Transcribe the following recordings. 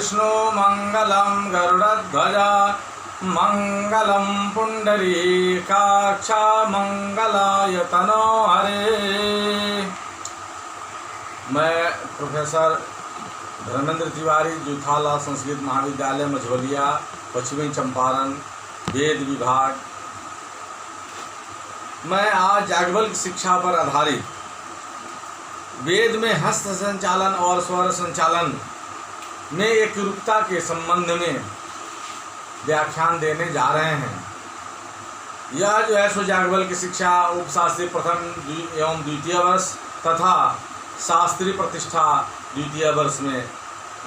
विष्णु मंगलम गरुड़ध्वज मंगलम पुंडरीकाक्ष मंगलाय तनो हरे। मैं प्रोफेसर धर्मेंद्र तिवारी, जूथाला संस्कृत महाविद्यालय मझौलिया, पश्चिमी चंपारण, वेद विभाग। मैं आज याज्ञवल्क्य शिक्षा पर आधारित वेद में हस्त संचालन और स्वर संचालन में एकरूपता के संबंध में व्याख्यान देने जा रहे हैं। यह जो है सो याज्ञवल्क्य शिक्षा उपशास्त्री प्रथम एवं द्वितीय वर्ष तथा शास्त्रीय प्रतिष्ठा द्वितीय वर्ष में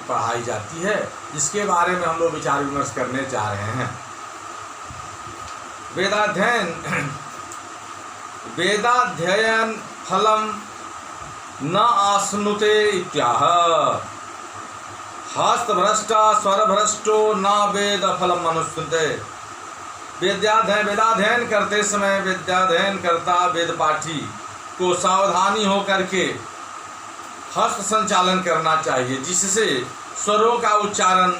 पढ़ाई जाती है, जिसके बारे में हम लोग विचार विमर्श करने जा रहे हैं। वेदाध्ययन फलम न आश्नुते इत्याह, हस्तभ्रष्ट स्वरभ्रष्टो न वेद फलम अनुश्नुते। वेदाध्ययन करते समय वेदाध्ययन करता वेद पाठी को सावधानी हो करके हस्त संचालन करना चाहिए, जिससे स्वरों का उच्चारण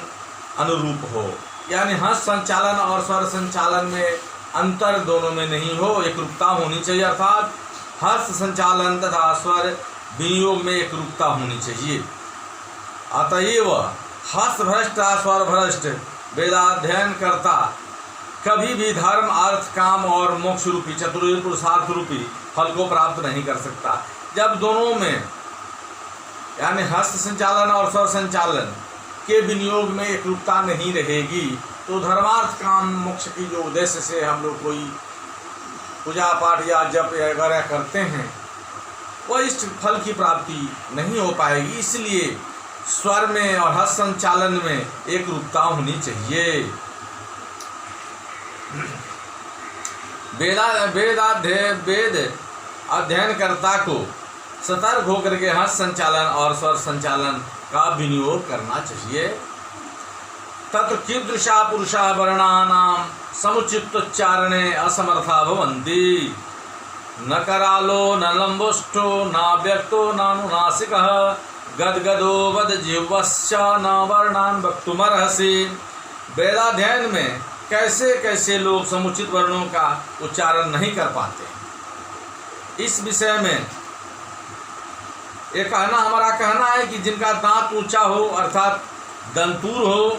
अनुरूप हो। यानी हस्त संचालन और स्वर संचालन में अंतर दोनों में नहीं हो, एकरूपता होनी चाहिए। अर्थात हस्त संचालन तथा स्वर विनियोग में एकरूपता होनी चाहिए। अतएव हस्तभ्रष्ट स्वर भ्रष्ट वेदाध्ययन करता कभी भी धर्म अर्थ काम और मोक्ष रूपी चतुर्विध पुरुषार्थ रूपी फल को प्राप्त नहीं कर सकता। जब दोनों में यानी हस्त संचालन और स्वर संचालन के विनियोग में एकरूपता नहीं रहेगी तो धर्मार्थ काम मोक्ष की जो उद्देश्य से हम लोग कोई पूजा पाठ या जप वगैरह करते हैं वह इष्ट फल की प्राप्ति नहीं हो पाएगी। इसलिए स्वर में और हस्त संचालन में एकरूपता होनी चाहिए। वेद अध्ययनकर्ता को सतर्क होकर के हस्त संचालन और स्वर संचालन का विनियोग करना चाहिए। तत्र कीदृशा पुरुषा वर्णानां समुचितोच्चारणे असमर्था भवन्ति। न करालो न लंबोष्ठो न व्यक्तो नानुनासिकः गदगदो वदजिह्वश्च न वर्णान् वक्तुमर्हसि। वेदाध्ययन में कैसे कैसे लोग समुचित वर्णों का उच्चारण नहीं कर पाते, इस विषय में हमारा कहना है कि जिनका दांत ऊंचा हो अर्थात दंतूर हो,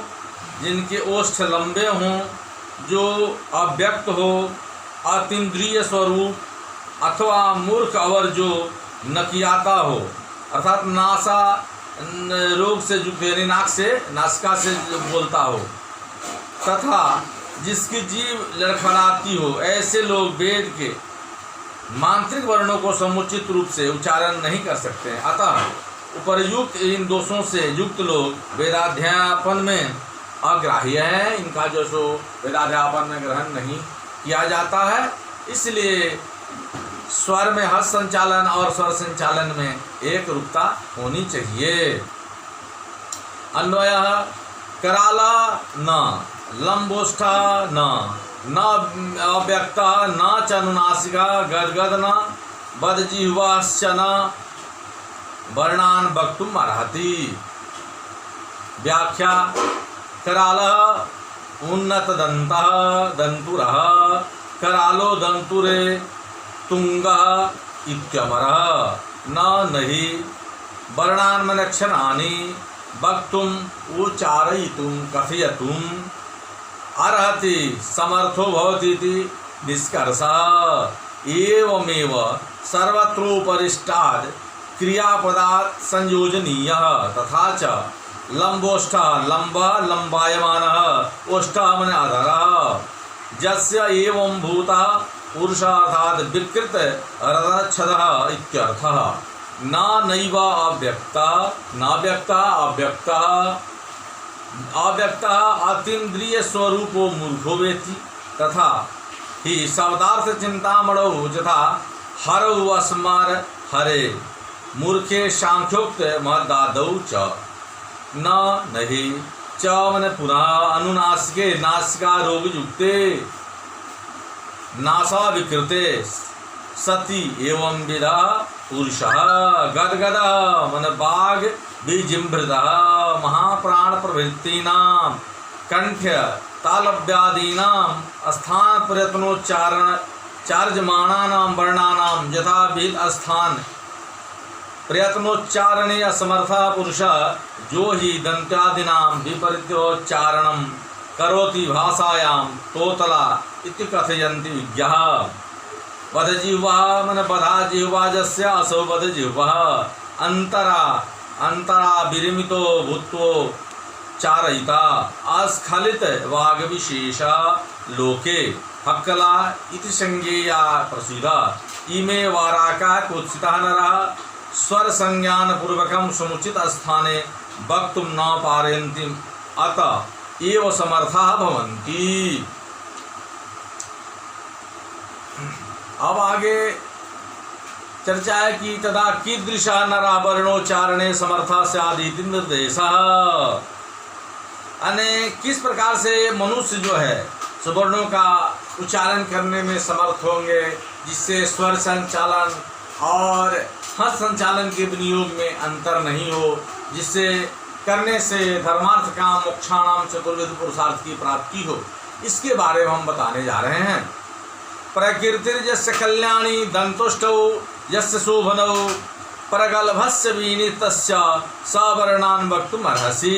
जिनके ओष्ठ लंबे हों, जो अव्यक्त हो, अतीन्द्रिय स्वरूप अथवा मूर्ख और जो नकियाता हो अर्थात नासा रोग से युक्त यानी नासिका से बोलता हो तथा जिसकी जीभ लड़खड़ाती हो, ऐसे लोग वेद के मांत्रिक वर्णों को समुचित रूप से उच्चारण नहीं कर सकते हैं। अतः उपर्युक्त इन दोषों से युक्त लोग वेदाध्यापन में अग्राह्य हैं। इनका जो सो वेदाध्यापन में ग्रहण नहीं किया जाता है। इसलिए स्वर में हस्त संचालन और स्वर संचालन में एक रूपता होनी चाहिए। अन्वयः कराला न लंबोष्ठा न अव्यक्ता न च अनुनासिका गदगद न बदजिह्वाश्च न वर्णान् वक्तुम् अर्हति। व्याख्या करालः उन्नतदन्तः दन्तुरः करालो दन्तुरे तुंगः इत्यमरः नहि वर्णान्मनक्षणानि वक्तुम् उच्चारयितुं कथयितुम् अर्हति समर्थो भवति इति निष्कर्षः। एवमेव सर्वत्रोपरिष्टाद् क्रियापदात् संयोजनीयः तथा च लंबोष्ठः लंबः लंबायमानः ओष्ठः मने अधरः यस्य एवं भूतः पुरुषः अर्थात् विकृत रदच्छदः इत्यर्थः। नैव अव्यक्तः अव्यक्तः अतीन्द्रिय स्वरूपो मूर्खो वेति तथा ही शब्दार्थ चिंतामणौ यथा हरौ अस्मार हरे मूर्खे सांख्योक्त महदादौ च नहि च मन पुनः अनुनासिके नासिका रोग युक्ते नासा विकृते सति एवं विधा पुरुषः गदगदः मन बाघ बीजिम्भृतः महाप्राण प्रभृतीनां कंठ्य तालव्यादीनां स्थान प्रयत्नोच्चारण चार्जमाणानां वर्णानां यथाविध स्थान प्रयत्नोच्चारणे असमर्थः पुरुषः जो हि दन्त्यादीनां विपरीतोच्चारणं करोति भाषायां तोतला इति कथयन्ति विज्ञः। वधजिह्वः मन बधा जिह्वाजस्य असौ वधजिह्वः अंतरा विरमितो भूत्वो चारयिता अस्खलित वाग्विशेष लोके हक्कला इति संज्ञेया प्रसिद्धा। इमे वाराका कुत्सितः नरः स्वर संज्ञान पूर्वकं समुचित स्थाने वक्तुं न पारयन्ति अत एव समर्थाः भवन्ति। अब आगे चर्चा है कि तदा कीदृशः नरः वर्णोच्चारणे समर्थः स्यात् इति निर्देशः। अने किस प्रकार से मनुष्य जो है सुवर्णों का उच्चारण करने में समर्थ होंगे, जिससे स्वर संचालन और हस्त संचालन के विनियोग में अंतर नहीं हो, जिससे करने से धर्मार्थ काम मोक्षाणाम चतुर्विध पुरुषार्थ की प्राप्ति हो। इसके बारे में हम बताने जा रहे हैं। प्रकृतिर्यस्य कल्याणी दंतुष्टौ यस्य शोभनौ प्रगल्भस्य विनीतस्य सवर्णान् वक्तुमर्हसि।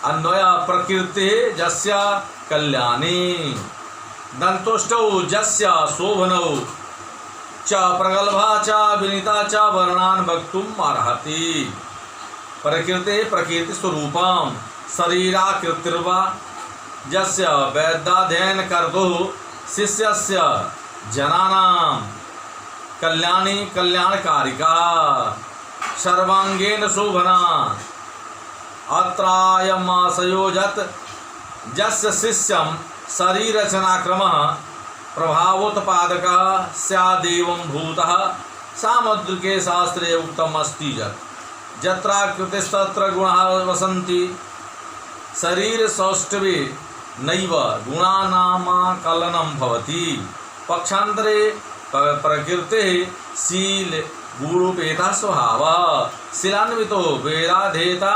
अन्वय प्रकृति जस्य कल्याणी दंतुष्टौ जस्य शोभनौ च प्रगल्भा च विनीता च वर्णान् वक्तुम् अर्हति। प्रकृते प्रकृति स्वरूपं शरीराकृतिर्वा यस्य वेदाध्ययन कर्तुः शिष्यस्य जनानां कल्याणी कल्याणकारिका सर्वांगेन शोभना अत्रायमासयोजत यस्य शिष्यं शरीरचनाक्रमः प्रभावोत्पादकः स्यादेवं भूतः सामुद्रिके शास्त्रे उक्तमस्ति यत् यत्राकृतिस्तत्र गुणाः वसन्ति शरीर सौष्ठवे नैव गुणानामाकलनं भवति। पक्षान्तरे प्रकृतेः शील गुणोपेतः स्वभावः शीलान्वितो वेदाध्येता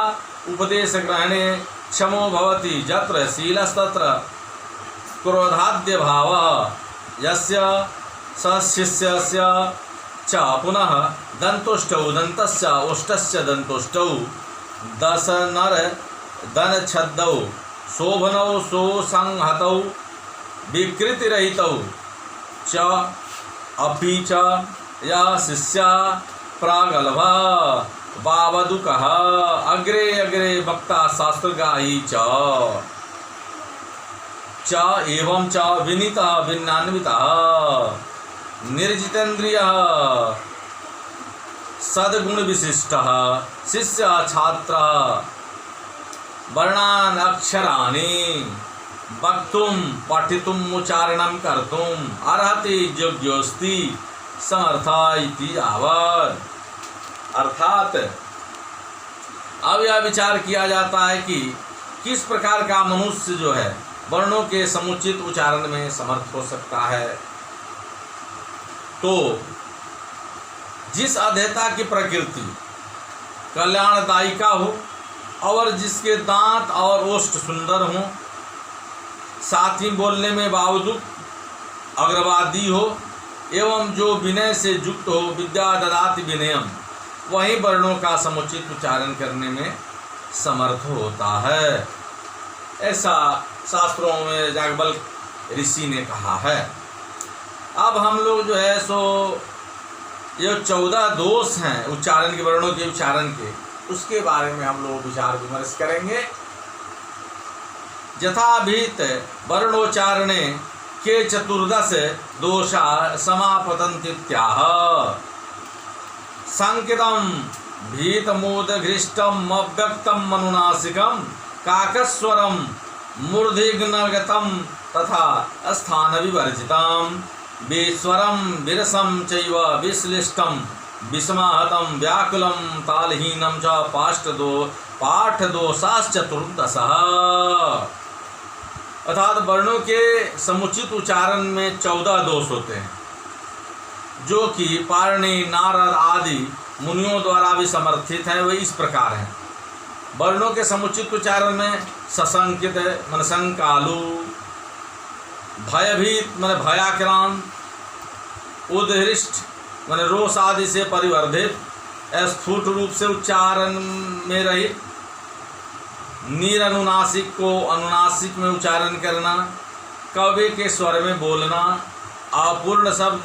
उपदेशग्रहणे क्षमो भवति। यत्र शीलस्तत्र क्रोधाद्य भावः यस्य स शिष्यस्य च पुनः दन्तुष्टौ दन्तस्य ओष्ठस्य दन्तुष्टौ दश नर दनछद्दौ शोभनौ सोसंहतौ विकृतिरहितौ च अपि च यः शिष्यः प्रागल्भः वावदुकः अग्रे अग्रे वक्ता शास्त्रगाही च एवं च विनीतः भिन्नान्वितः निर्जितेन्द्रियः सद्गुण विशिष्टः शिष्यः छात्रः वर्णान् अक्षराणि वक्तुं पठितुम् उच्चारणं कर्तुम् अर्हति योग्योऽस्ति समर्थः इति यावत्। अर्थात अब यह विचार किया जाता है कि किस प्रकार का मनुष्य जो है वर्णों के समुचित उच्चारण में समर्थ हो सकता है। तो जिस अध्येता की प्रकृति कल्याणदायिका हो और जिसके दांत और ओष्ठ सुंदर हों, साथ ही बोलने में बावजूद अग्रवादी हो एवं जो विनय से युक्त हो, विद्या ददाति विनयम, वही वर्णों का समुचित उच्चारण करने में समर्थ होता है। ऐसा शास्त्रों में याज्ञवल्क्य ऋषि ने कहा है। अब हम लोग जो है सो ये 14 दोष हैं उच्चारण के, वर्णों के उच्चारण के, उसके बारे में हम लोग विचार विमर्श करेंगे। यथाभिहित वर्णोच्चारणे के 14 दोषा समापतन्तीत्याह। संकितं भीतमोदघृष्टम् अव्यक्तम् अनुनासिकं काकस्वरं मूर्धिग्नगतं तथा स्थानविवर्जितं विस्वरं विरसं चैव विश्लिष्टं विस्माहतं व्याकुलं तालहीनं च पाठदोषाश्च 14। अर्थात वर्णों के समुचित उच्चारण में 14 दोष होते हैं। जो कि पारणी, नारद आदि मुनियों द्वारा भी समर्थित हैं, वे इस प्रकार हैं। वर्णों के समुचित उच्चारण में सशंकित मन संकालु, भयभीत मन भयाक्रांत, उदहृष्ट मन रोष आदि से परिवर्धित, स्फुट रूप से उच्चारण में रहित, निरनुनासिक को अनुनासिक में उच्चारण करना, कवि के स्वर में बोलना, अपूर्ण शब्द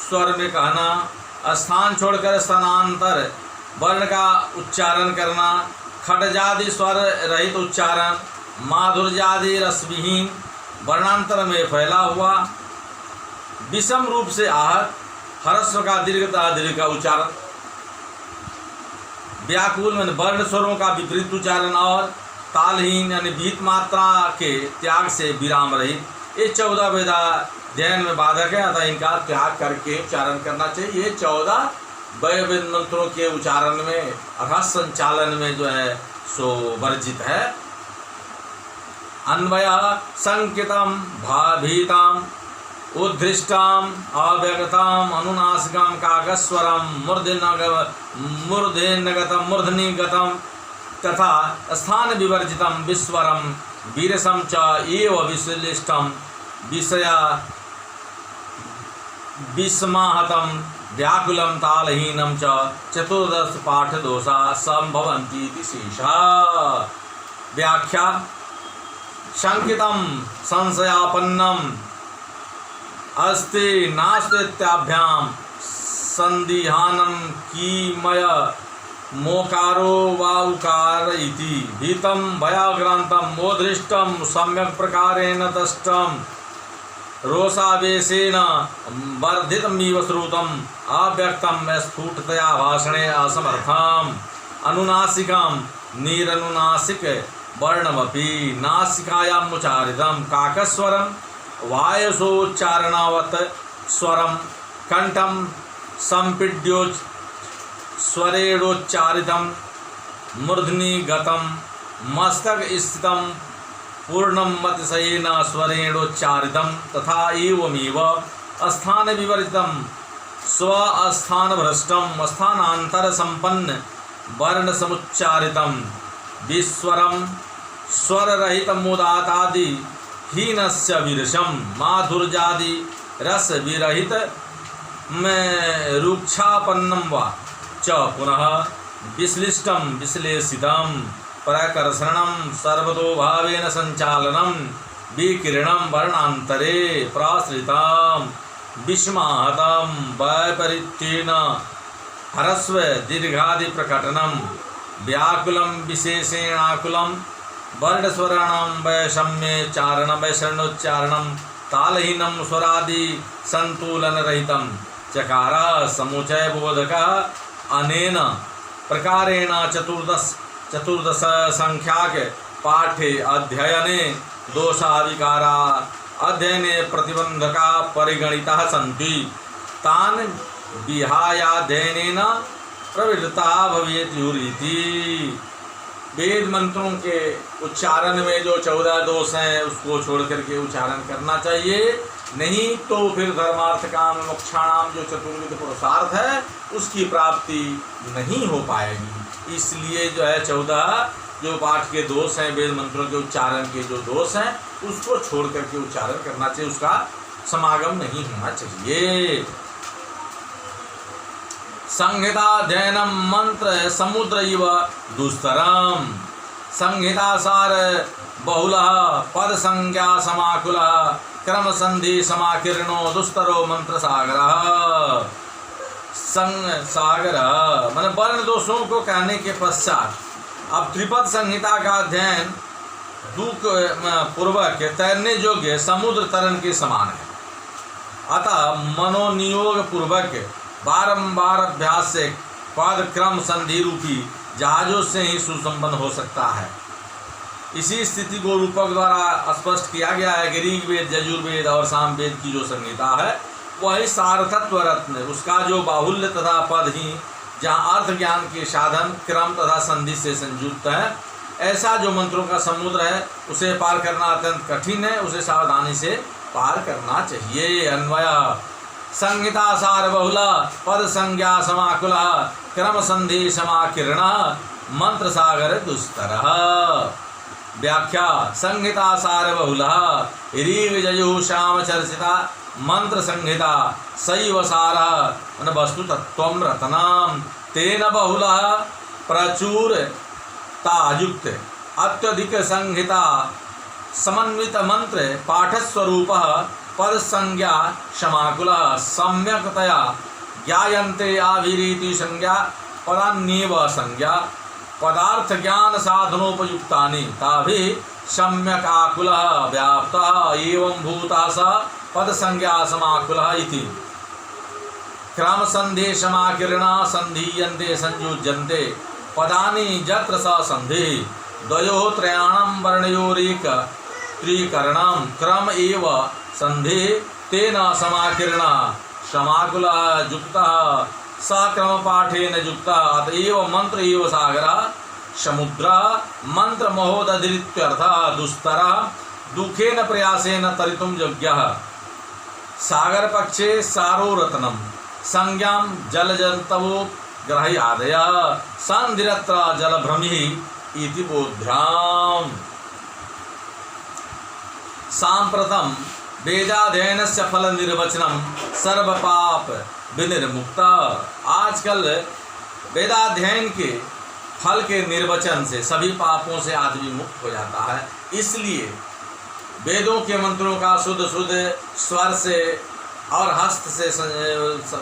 स्वर में कहना, स्थान छोड़कर स्थानांतर वर्ण का उच्चारण करना, खटजादि स्वर रहित उच्चारण, माधुर्यादि रसविहीन वर्णांतर में फैला हुआ, विषम रूप से आहत, ह्रस्व का दीर्घ तथा दीर्घ का उच्चारण, व्याकुल में वर्ण स्वरों का विपरीत उच्चारण और तालहीन यानी बीत मात्रा के त्याग से विराम रहित, ये 14 वेदाध्ययन में बाधक है, अतः इनका त्याग करके उच्चारण करना चाहिए। ये 14 वेद मंत्रों के उच्चारण में अर्थात संचालन में जो है सो वर्जित है। अन्वय संकितम भाभीताम उद्धृष्टाम अव्यगताम अनुनासिकम काकस्वरम मूर्धन्यगतम मूर्धनिगतम तथा स्थान विवर्जितम विस्वरम वीरसम च एव विश्लिष्टम विषया विस्माहतम व्याकुलम तालहीनम च 14 पाठ दोषा संभवन्ति इति शेषा। व्याख्या शंकितम संशयापन्नम अस्ति नास्तीत्याभ्याम संदिहानम कीमय मोकारो वा उकार इति भीतम भयाक्रांतम मोदृष्टम सम्यक प्रकारेण दष्टम रोषावेशेन वर्धितमिव श्रुतम अव्यक्तम स्फुटतया भाषणे असमर्थम अनुनासिकम निरनुनासिक वर्णमपि नासिकायाम उच्चारितम काकस्वरम वायसोच्चारणावत स्वरम कंठम संपीड्यो स्वरेणोच्चारितम मूर्धनि गतम मस्तक स्थितम पूर्णम मतिशयेन स्वरेणोच्चारितम तथा एवमेव स्थान विवर्जितम स्वस्थान भ्रष्टम स्थानांतर संपन्न वर्ण समुच्चारितम विस्वरम स्वर रहित मुदातादि हीनस्य विरसम माधुर्यादि रस विरहित में रुक्षापन्नम वा च पुनः विश्लिष्टम विश्लेषितम प्रकर्षणम सर्वतो भावेन संचालनम विकीर्णम वर्णांतरे प्राश्रितम विस्माहतम वैपरीत्येन ह्रस्व दीर्घादि प्रकटनम व्याकुलम विशेषेणाकुलम वर्णस्वराणां वैषम्योच्चारणं वैषण्योच्चारणं तालहीनं स्वरादि संतुलन रहितं चकार समुचय बोधक अनेन प्रकारेण चतुर्दश संख्याक पाठे अध्ययने दोषाविकारा अध्ययने प्रतिबंधका परिगणिताः सन्ति तान् विहायाध्ययनेन प्रवृत्ता भवेत् युरिति। वेद मंत्रों के उच्चारण में जो 14 दोष हैं उसको छोड़ करके उच्चारण करना चाहिए, नहीं तो फिर धर्मार्थ काम मोक्षाणाम जो चतुर्विध पुरुषार्थ है उसकी प्राप्ति नहीं हो पाएगी। इसलिए जो है 14 जो पाठ के दोष हैं, वेद मंत्रों के उच्चारण के जो दोष हैं उसको छोड़ करके उच्चारण करना चाहिए, उसका समागम नहीं होना चाहिए। संहिताध्ययनम मंत्र समुद्र इव दुस्तरम संहितासार बहुलः पद संज्ञा समाकुलः क्रम संधि समाकीर्णो दुस्तरो मंत्र सागर। सागर मैंने वर्ण दोषों को कहने के पश्चात अब त्रिपद संहिता का अध्ययन दुख पूर्वक तैरने योग्य समुद्र तरन के समान है। अतः मनोनियोग पूर्वक बारंबार अभ्यास से पद क्रम संधि रूपी जहाजों से ही सुसंपन्न हो सकता है। इसी स्थिति को रूपक द्वारा स्पष्ट किया गया है कि ऋग्वेद, यजुर्वेद और सामवेद की जो संहिता है वही सार्थत्व रत्न, उसका जो बाहुल्य तथा पद ही जहाँ अर्थ ज्ञान के साधन क्रम तथा संधि से संयुक्त है, ऐसा जो मंत्रों का समुद्र है उसे पार करना अत्यंत कठिन है, उसे सावधानी से पार करना चाहिए। अन्वय संहिता सार बहुल पद संज्ञा समाकुल क्रम संधि समाकीर्ण मंत्र सागर दुस्तर। व्याख्या संहिता सार बहुल ऋग यजु श्याम चर्चिता मंत्र संहिता सैव सार वस्तु तत्व रत्नम तेन बहुल प्रचुरतायुक्त अत्यधिक संहिता समन्वित मंत्र पाठ स्वरूप पद संज्ञा समाकुल सम्यकतया ज्ञायन्ते आभिरीति संज्ञा पदान्येव संज्ञा पदार्थ ज्ञान साधनोपयुक्तानि ताभि सम्यक आकुल व्याप्त एवं भूता स पद संज्ञा समाकुल इति। क्रम संधि समाकीर्ण संधीयन्ते संयुज्यन्ते पदानि यत्र स संधि द्वयोः त्रयाणां वर्णयोरेक त्रिकरणं क्रम एव संधि तेन समाकीर्ण समाकुल युक्तः सक्रम पाठेन युक्तः अतएव मंत्र एव सागरः समुद्रः मंत्र महोदधिरित्यर्थः दुस्तरः दुखेन प्रयासेन तरितुं योग्यः। सागर पक्षे सारो रत्नम संज्ञां जलजन्तवो ग्रहयादयः संधिरत्र जलभ्रमिः इति बोध्याम्। सांप्रतम वेदाध्ययनस्य फल निर्वचनम सर्वपाप विनिर्मुक्ता। आजकल वेदाध्ययन के फल के निर्वचन से सभी पापों से आदमी मुक्त हो जाता है। इसलिए वेदों के मंत्रों का शुद्ध शुद्ध स्वर से और हस्त से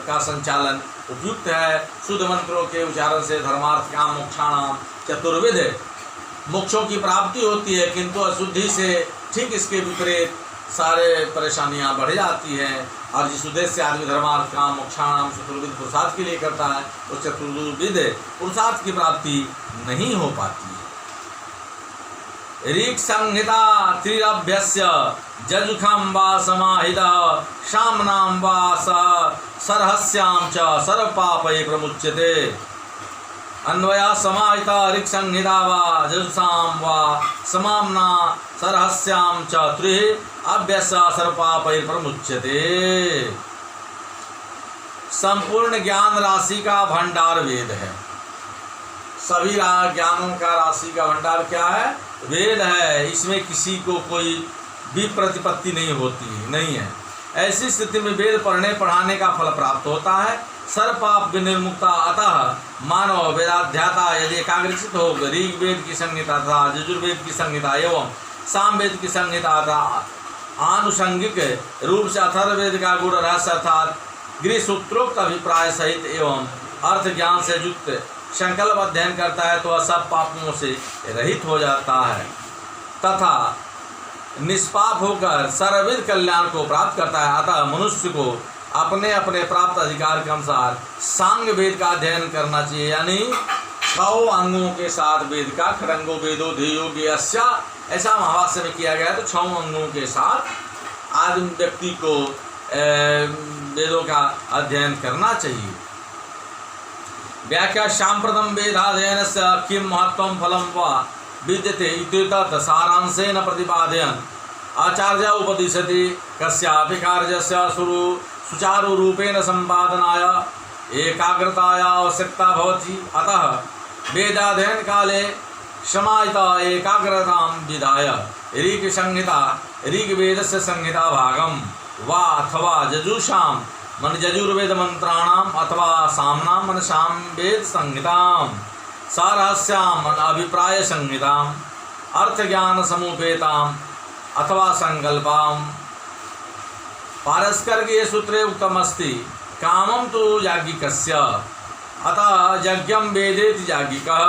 का संचालन उपयुक्त है। शुद्ध मंत्रों के उच्चारण से धर्मार्थ काम मोक्षाणाम चतुर्विध मोक्षों की प्राप्ति होती है, किंतु अशुद्धि से ठीक इसके विपरीत सारे परेशानियां बढ़ जाती हैं। और जिस उद्देश्य से आदमी धर्मार्थ काम मोक्षाणाम चतुर्विध पुरुषार्थ के लिए करता है, उस चतुर्विध पुरुषार्थ की प्राप्ति नहीं हो पाती है। ऋक् संहिता त्रिरभ्यस्य जजुखं वा समाहितः शाम्नां वा सरहस्यां च सर्वपापैः प्रमुच्यते। अन्वया समाहिता ऋक् संहिता वा जजुषां वा समाम्ना सरहस्यां च त्रिः अभ्यस्य सर्वपापैः प्रमुच्यते। संपूर्ण ज्ञान राशि का भंडार वेद है। सभी ज्ञानों का राशि का भंडार क्या है? वेद है। इसमें किसी को कोई भी प्रतिपत्ति नहीं होती नहीं है। ऐसी स्थिति में वेद पढ़ने पढ़ाने का फल प्राप्त होता है। सर्वपाप विनिर्मुक्ता। अतः मानव वेदाध्याता यदि एकाग्रचित हो ऋग्वेद की संहिता तथा यजुर्वेद की संहिता एवं सामवेद की संहिता तथा आनुषंगिक रूप से अथर्ववेद का गुण रहस्य अर्थात गृह सूत्रोक्त अभिप्राय सहित एवं अर्थ ज्ञान से युक्त संकल्प अध्ययन करता है तो सब पापों से रहित हो जाता है तथा निष्पाप होकर सर्वविध कल्याण को प्राप्त करता है। अतः मनुष्य को अपने अपने प्राप्त अधिकार के अनुसार सांग वेद का अध्ययन करना चाहिए, यानी 6 अंगों के साथ वेद का खड़ंगो वेदो ध्येयो ज्ञेयस्य ऐसा महावास्य में किया गया। तो 6 अंगों के साथ आदमी व्यक्ति को वेदों का अध्ययन करना चाहिए। व्याख्या सांप्रतम वेदाध्ययनस्य किं महत्वं फलं वा विद्यते इत्येतत् सारांशेन प्रतिपादयन् आचार्य उपदिशति कस्यापि कार्यस्य सुचारुरूपेण संपादनाय एकाग्रताया आवश्यकता भवति। अतः वेदाध्ययन काले समाहिता एकाग्रतां विधाय ऋक् संहिता ऋग्वेदस्य संहिता भागं वा अथवा यजुषां मन यजुर्वेद मंत्राणाम अथवा सामनाम मन सामवेद संहिताम सारहस्याम मन अभिप्राय संहिताम अर्थ ज्ञान समुपेताम अथवा संकल्पाम पारस्कर्गे सूत्रे उक्तमस्ति कामं तु याज्ञिकस्य अतः यज्ञं वेदेति याज्ञिकः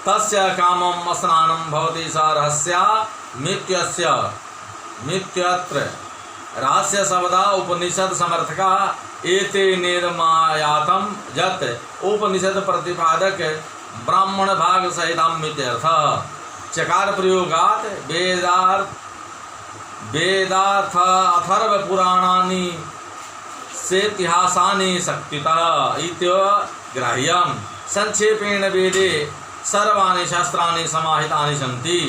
तस्य कामं स्नानं भवति सारहस्या मित्यस्य मित्यत्र रहस्य शब्दा उपनिषद समर्थका एते निर्मायातम जत उपनिषद प्रतिपादक ब्राह्मण भाग सहितम इत्यर्थ। चकार प्रयोगात वेदार्थ अथर्व पुराणानि सेतिहासानि शक्तितः इत्य ग्राह्यम। संक्षेपेण वेदे सर्वाणि शास्त्राणि समाहितानि सन्ति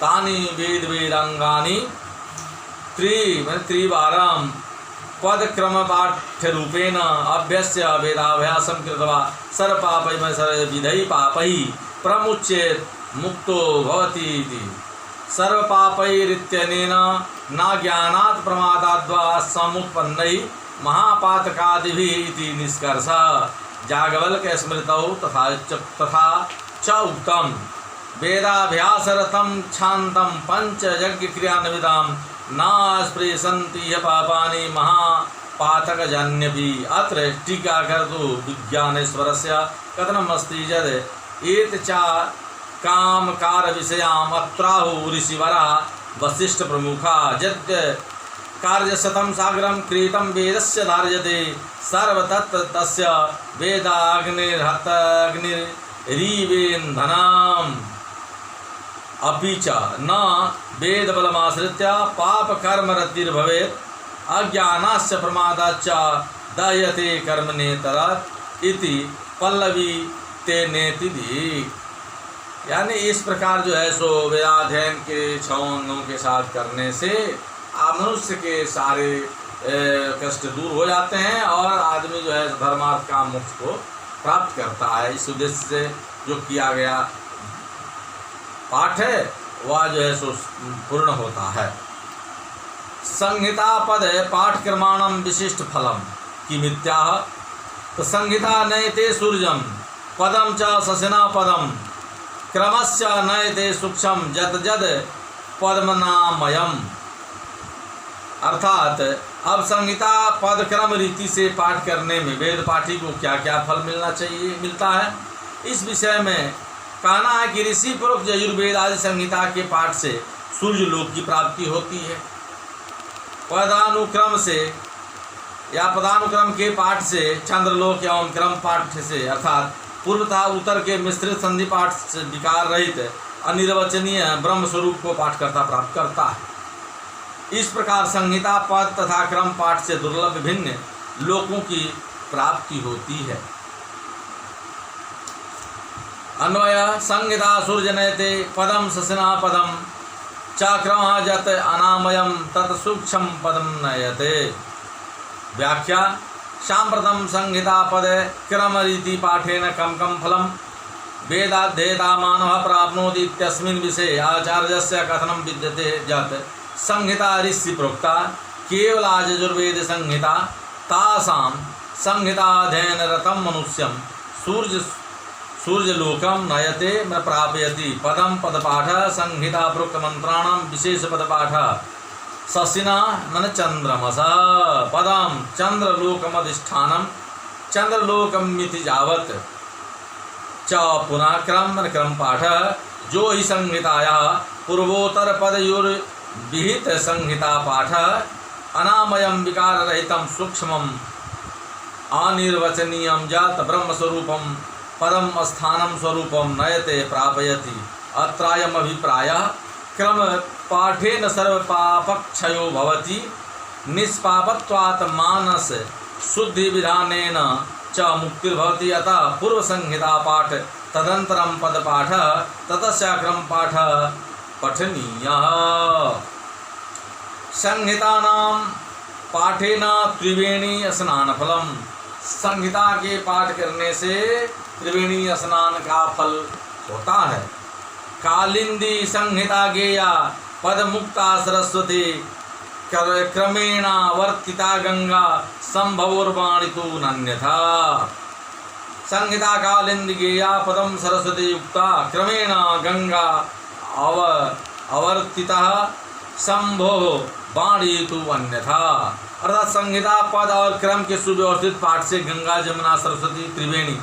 तानि वेद वेदांगानि त्रिवारं पदक्रम पाठ्य रूपेण अभ्यस्य वेदाभ्यासं कृत्वा सर्वपापैः सर्वविधैः पापैः प्रमुच्येत मुक्तो भवति इति। सर्वपापैरित्यनेन न ज्ञानात् प्रमादाद्वा समुत्पन्नैः महापातकादिभिः इति निष्कर्षः। याज्ञवल्क्य स्मृतौ तथा च उक्तम् वेदाभ्यासरतं क्षान्तं पंचयज्ञक्रियान्वितां न स्पृशन्ति ह्य पापानि महापातकजन्यपि। अत्र टीकाकर्तुः विज्ञानेश्वरस्य कथनमस्ति यत् एत च कामकारविषयाम् अत्राहुः ऋषिवरः वसिष्ठप्रमुखाः यद् कार्यशतं सागरं क्रीतं वेदस्य धार्यते सर्वतत् तस्य वेदाग्निर्हतग्निरिवेन्धनम् अपि च न वेदबलमाश्रित्य पापकर्मरतिर्भवेत् अज्ञानस्य प्रमादाच्च दह्यते कर्मणेतरात् इति पल्लवी तेनेति दी। यानी इस प्रकार जो है सो वेदाध्ययन के 6 अंगों के साथ करने से मनुष्य के सारे कष्ट दूर हो जाते हैं और आदमी जो है धर्मार्थ काम मोक्ष को प्राप्त करता है। इस उद्देश्य से जो किया गया पाठ है वह जो है सो पूर्ण होता है। संहिता पद पाठक्रमाणं विशिष्ट फलम किमित्याह। तो संहिता नयते सूर्यम पदम च ससिना पदम क्रमस्य नयते सूक्ष्म जत जद पद्मनामयम। अर्थात अब संहिता पद क्रम रीति से पाठ करने में वेद पाठी को क्या क्या फल मिलता है, इस विषय में कहना है कि ऋषि प्रोक्त यजुर्वेद आदि संहिता के पाठ से सूर्य लोक की प्राप्ति होती है। पदानुक्रम से या पदानुक्रम के पाठ से चंद्रलोक एवं क्रम पाठ से अर्थात पूर्व तथा उत्तर के मिश्रित संधि पाठ से विकार रहित अनिर्वचनीय ब्रह्म स्वरूप को पाठकर्ता प्राप्त करता है। इस प्रकार संहिता पद तथा क्रम पाठ से दुर्लभ विभिन्न लोकों की प्राप्ति होती है। अन्वय संहिता सूर्य नयते पदम ससिना पदम चक्रम जत अनामयम तत् सूक्ष्म पदम नयते। व्याख्या सांप्रतम संहिता पद क्रम रीति पाठेन कम कम फलम वेदाध्येता मानव प्राप्नोति इत्यस्मिन् विषये आचार्यस्य कथनं विद्यते यत् संहिता ऋषि प्रोक्ता केवला यजुर्वेद संहिता तासां संहिताध्ययनरतं मनुष्यं सूर्यलोकं नयते न प्रापयति। पदम पदपाठ संहिता प्रोक्त मंत्राणां विशेष पदपाठ ससिना मन चंद्रमस पदम चंद्रलोकमधिष्ठानं चंद्रलोकमिति यावत् च पुनः क्रम पाठ जो ही संहिताया पूर्वोत्तर पदयोर विहित संहिता पाठ अनामयम विकार रहितम सूक्ष्मम अनिर्वचनीयम जात ब्रह्म स्वरूपम पदम स्थानम स्वरूपम नयते प्रापयति। अत्रायम अभिप्रायः क्रम पाठेन सर्व पापक्षयो भवति निष्पापत्वात् मानस शुद्धि विधानेन च मुक्तिर्भवति। अतः पूर्व संहिता पाठ तदंतरम पद पाठ ततस्य क्रम पाठ पठनीयः। संहितानां पाठेन त्रिवेणी स्नान फलम। संहिता के पाठ करने से त्रिवेणी स्नान का फल होता है। कालिंदी संहिता गेया पद मुक्ता सरस्वती क्रमेण वर्तिता गंगा संभवोर्वाणितो नन्यथा। संहिता कालिंदी गेया पदम सरस्वती युक्ता क्रमेण गंगा अवर्तिता संभो वाणितो अन्यथा। अर्थात संहिता पद और क्रम के सुव्यवस्थित पाठ से गंगा जमुना सरस्वती त्रिवेणी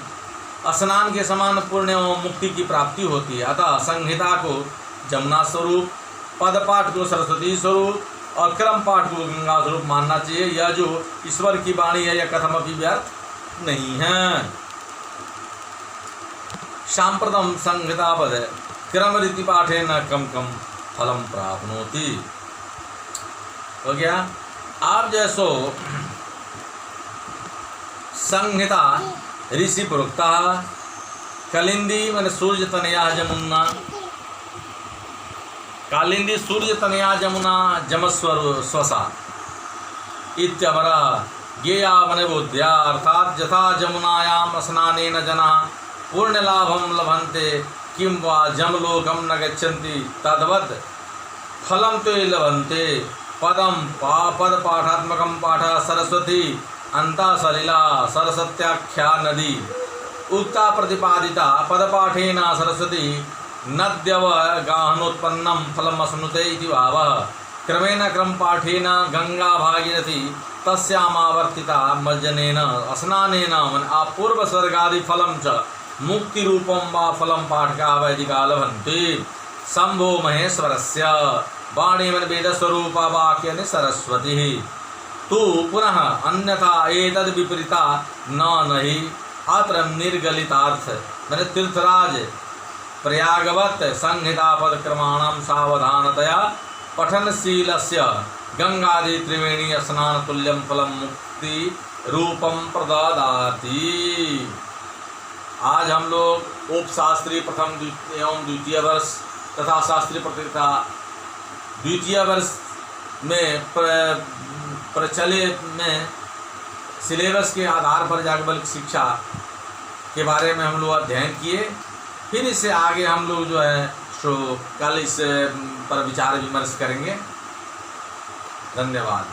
स्नान के समान पुण्य एवं मुक्ति की प्राप्ति होती है। अतः संहिता को जमुना स्वरूप, पद पाठ को सरस्वती स्वरूप और क्रम पाठ को गंगा स्वरूप मानना चाहिए। यह जो ईश्वर की वाणी है यह कथम अभी व्यर्थ नहीं है। सांप्रतम संहिता पद क्रम रीति पाठे न कम कम फलम प्राप्नोति। हो गया। आप जैसो संहिता ऋषि प्रोक्ता कलिंदी मैंने सूर्य तनया जमुना, कालिंदी सूर्य तनया जमुना जमस्वर स्वसा इत्यमरः ज्ञेयावनिबुद्ध्या अर्थात यथा जमुनायां स्नानेन जनाः पुण्यलाभं लभन्ते किं वा जमलोकं न गच्छन्ति तद्वत् फलं ते लभन्ते। पदपाठात्मकं पाठः सरस्वती अन्ता सलिला सरस्वत्याख्या नदी उक्ता प्रतिपादिता पदपाठेन सरस्वती नद्यवगाहनोत्पन्नं फलमश्नुते इति भावः। क्रमेण क्रमपाठेन गंगा भागीरथी तस्यामावर्तिता मज्जनेन स्नानेन अपूर्व स्वर्गादि फलं च मुक्ति रूपं वा फलं पाठका वैदिका लभन्ते। शंभो महेश्वरस्य वाणीमन वेद स्वरूपा वाक्यनि सरस्वती तु पुनः अन्यथा एतद् विपरीता नहि अत्र निर्गलितार्थ मैंने तीर्थराज प्रयागवत संहिता पदक्रमाणां सावधानतया पठनशीलस्य गंगादि त्रिवेणी स्नान तुल्यं फलं मुक्ति रूपं प्रददाति। आज हम लोग उपशास्त्रीय प्रथम एवं द्वितीय वर्ष तथा शास्त्रीय पत्रिका द्वितीय वर्ष में प्रचलित में सिलेबस के आधार पर याज्ञवल्क्य शिक्षा के बारे में हम लोग अध्ययन किए। फिर इससे आगे हम लोग जो है सो कल इस पर विचार विमर्श करेंगे। धन्यवाद।